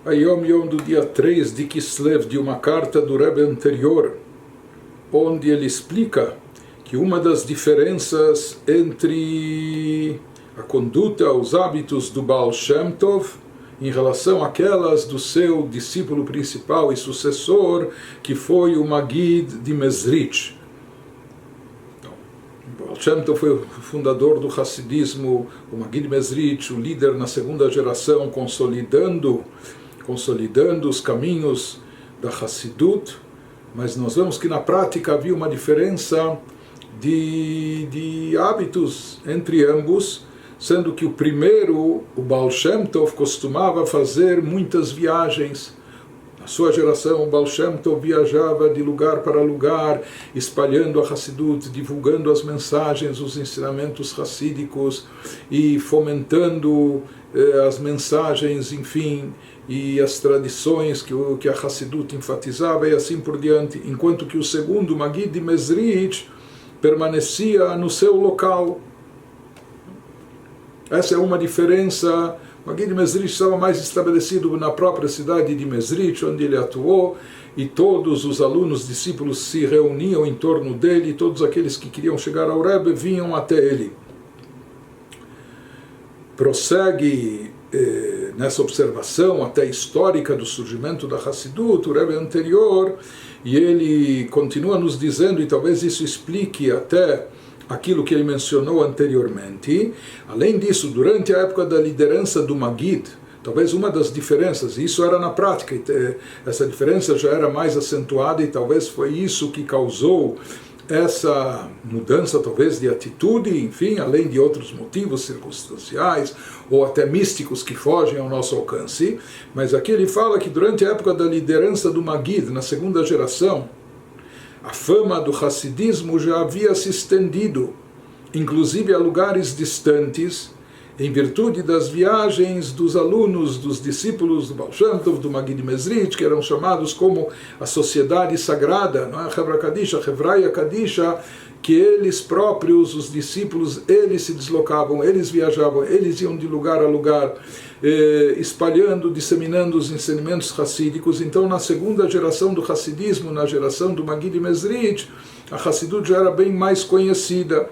a Yom Yom do dia 3 de Kislev, de uma carta do Rebbe anterior, onde ele explica que uma das diferenças entre a conduta, os hábitos do Baal Shem Tov em relação àquelas do seu discípulo principal e sucessor, que foi o Magid de Mezrich. Então, o Baal Shem Tov foi o fundador do Hassidismo, o Magid de Mezrich, o líder na segunda geração, consolidando os caminhos da Hassidut, mas nós vemos que na prática havia uma diferença de hábitos entre ambos, sendo que o primeiro, o Baal Shem Tov, costumava fazer muitas viagens. Na sua geração, o Baal Shem Tov viajava de lugar para lugar, espalhando a Hassidut, divulgando as mensagens, os ensinamentos hassídicos e fomentando as mensagens, enfim, e as tradições que a Hassidut enfatizava e assim por diante, enquanto que o segundo, Magid de Mezrich, permanecia no seu local. Essa é uma diferença. O Magid de Mezrich estava mais estabelecido na própria cidade de Mezrich, onde ele atuou, e todos os alunos, discípulos se reuniam em torno dele, e todos aqueles que queriam chegar ao Rebbe vinham até ele. Prossegue nessa observação até histórica do surgimento da Hassidut, o Rebbe anterior, e ele continua nos dizendo, e talvez isso explique até aquilo que ele mencionou anteriormente. Além disso, durante a época da liderança do Magid, talvez uma das diferenças, isso era na prática, essa diferença já era mais acentuada, e talvez foi isso que causou essa mudança talvez de atitude, enfim, além de outros motivos circunstanciais ou até místicos que fogem ao nosso alcance. Mas aqui ele fala que durante a época da liderança do Magid, na segunda geração, a fama do Hassidismo já havia se estendido, inclusive a lugares distantes, em virtude das viagens dos alunos, dos discípulos do Baal Shem Tov, do Magid de Mezrich, que eram chamados como a sociedade sagrada, não é? Hevra Kadisha, Hevraya Kadisha, que eles próprios, os discípulos, eles se deslocavam, eles viajavam, eles iam de lugar a lugar, espalhando, disseminando os ensinamentos hassídicos. Então, na segunda geração do Hassidismo, na geração do Magid de Mezrich, a Hassidut já era bem mais conhecida.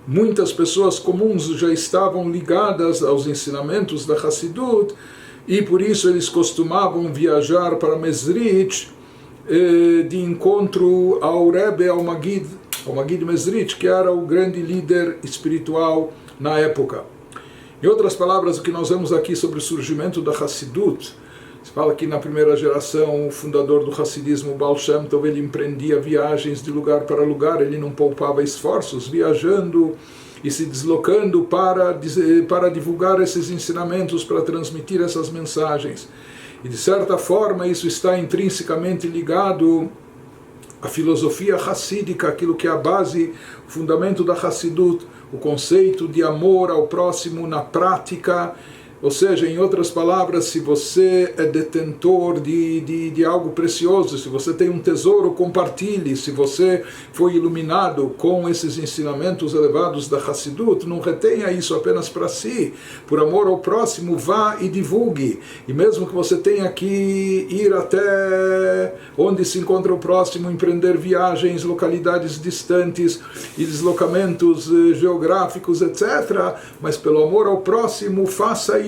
Muitas pessoas comuns já estavam ligadas aos ensinamentos da Hassidut, e por isso eles costumavam viajar para Mezrich de encontro ao Rebbe, ao Magid de Mezrich, que era o grande líder espiritual na época. Em outras palavras, o que nós vemos aqui sobre o surgimento da Hassidut, se fala que na primeira geração o fundador do Hassidismo, Baal Shem Tov, ele empreendia viagens de lugar para lugar, ele não poupava esforços, viajando e se deslocando para divulgar esses ensinamentos, para transmitir essas mensagens. E de certa forma isso está intrinsecamente ligado à filosofia hassídica, aquilo que é a base, o fundamento da Hassidut, o conceito de amor ao próximo na prática. Ou seja, em outras palavras, se você é detentor de algo precioso, se você tem um tesouro, compartilhe. Se você foi iluminado com esses ensinamentos elevados da Hassidut, não retenha isso apenas para si. Por amor ao próximo, vá e divulgue. E mesmo que você tenha que ir até onde se encontra o próximo, empreender viagens, localidades distantes e deslocamentos geográficos, etc., mas pelo amor ao próximo, faça isso.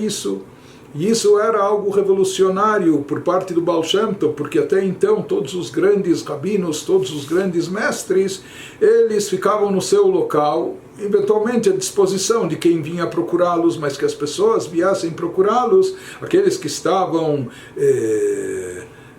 E isso era algo revolucionário por parte do Baal Shem Tov, porque até então todos os grandes rabinos, todos os grandes mestres, eles ficavam no seu local, eventualmente à disposição de quem vinha procurá-los, mas que as pessoas viessem procurá-los, aqueles que estavam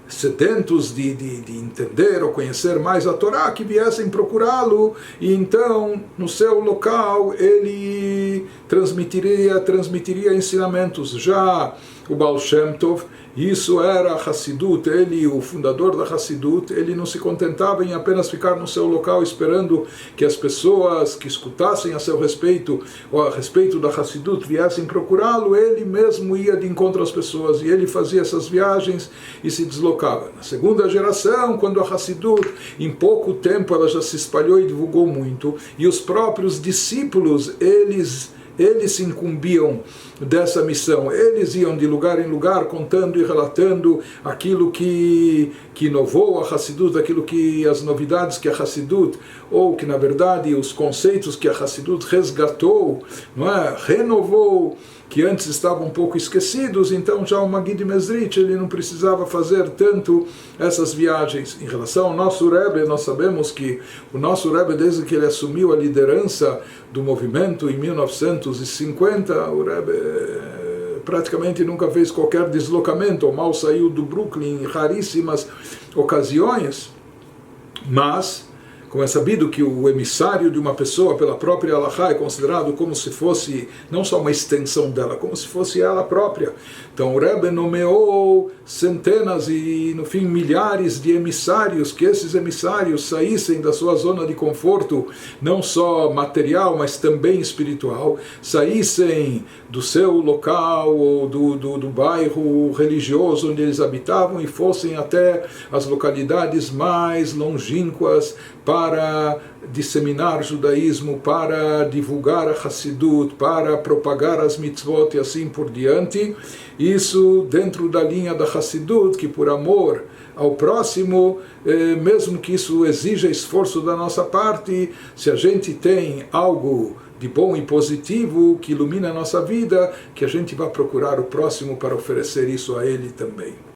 sedentos de entender ou conhecer mais a Torá, que viessem procurá-lo, e então no seu local ele transmitiria ensinamentos. Já o Baal Shem Tov, isso era a Hassidut, ele, o fundador da Hassidut, ele não se contentava em apenas ficar no seu local esperando que as pessoas que escutassem a seu respeito, ou a respeito da Hassidut, viessem procurá-lo. Ele mesmo ia de encontro às pessoas, e ele fazia essas viagens e se deslocava. Na segunda geração, quando a Hassidut, em pouco tempo, ela já se espalhou e divulgou muito, e os próprios discípulos, eles eles se incumbiam dessa missão, eles iam de lugar em lugar contando e relatando aquilo que inovou a Hassidut, aquilo que as novidades que a Hassidut, ou que na verdade os conceitos que a Hassidut resgatou, não é? Renovou, que antes estavam um pouco esquecidos. Então já o Maggid Mezritch, ele não precisava fazer tanto essas viagens. Em relação ao nosso Rebbe, nós sabemos que o nosso Rebbe, desde que ele assumiu a liderança do movimento em 1950, o Rebbe praticamente nunca fez qualquer deslocamento, ou mal saiu do Brooklyn em raríssimas ocasiões, mas como é sabido que o emissário de uma pessoa pela própria Halachá é considerado como se fosse não só uma extensão dela, como se fosse ela própria. Então o Rebbe nomeou centenas e no fim milhares de emissários, que esses emissários saíssem da sua zona de conforto, não só material, mas também espiritual, saíssem do seu local ou do bairro religioso onde eles habitavam e fossem até as localidades mais longínquas para disseminar judaísmo, para divulgar a Hassidut, para propagar as mitzvot e assim por diante. Isso dentro da linha da Hassidut, que por amor ao próximo, mesmo que isso exija esforço da nossa parte, se a gente tem algo de bom e positivo que ilumina a nossa vida, que a gente vá procurar o próximo para oferecer isso a ele também.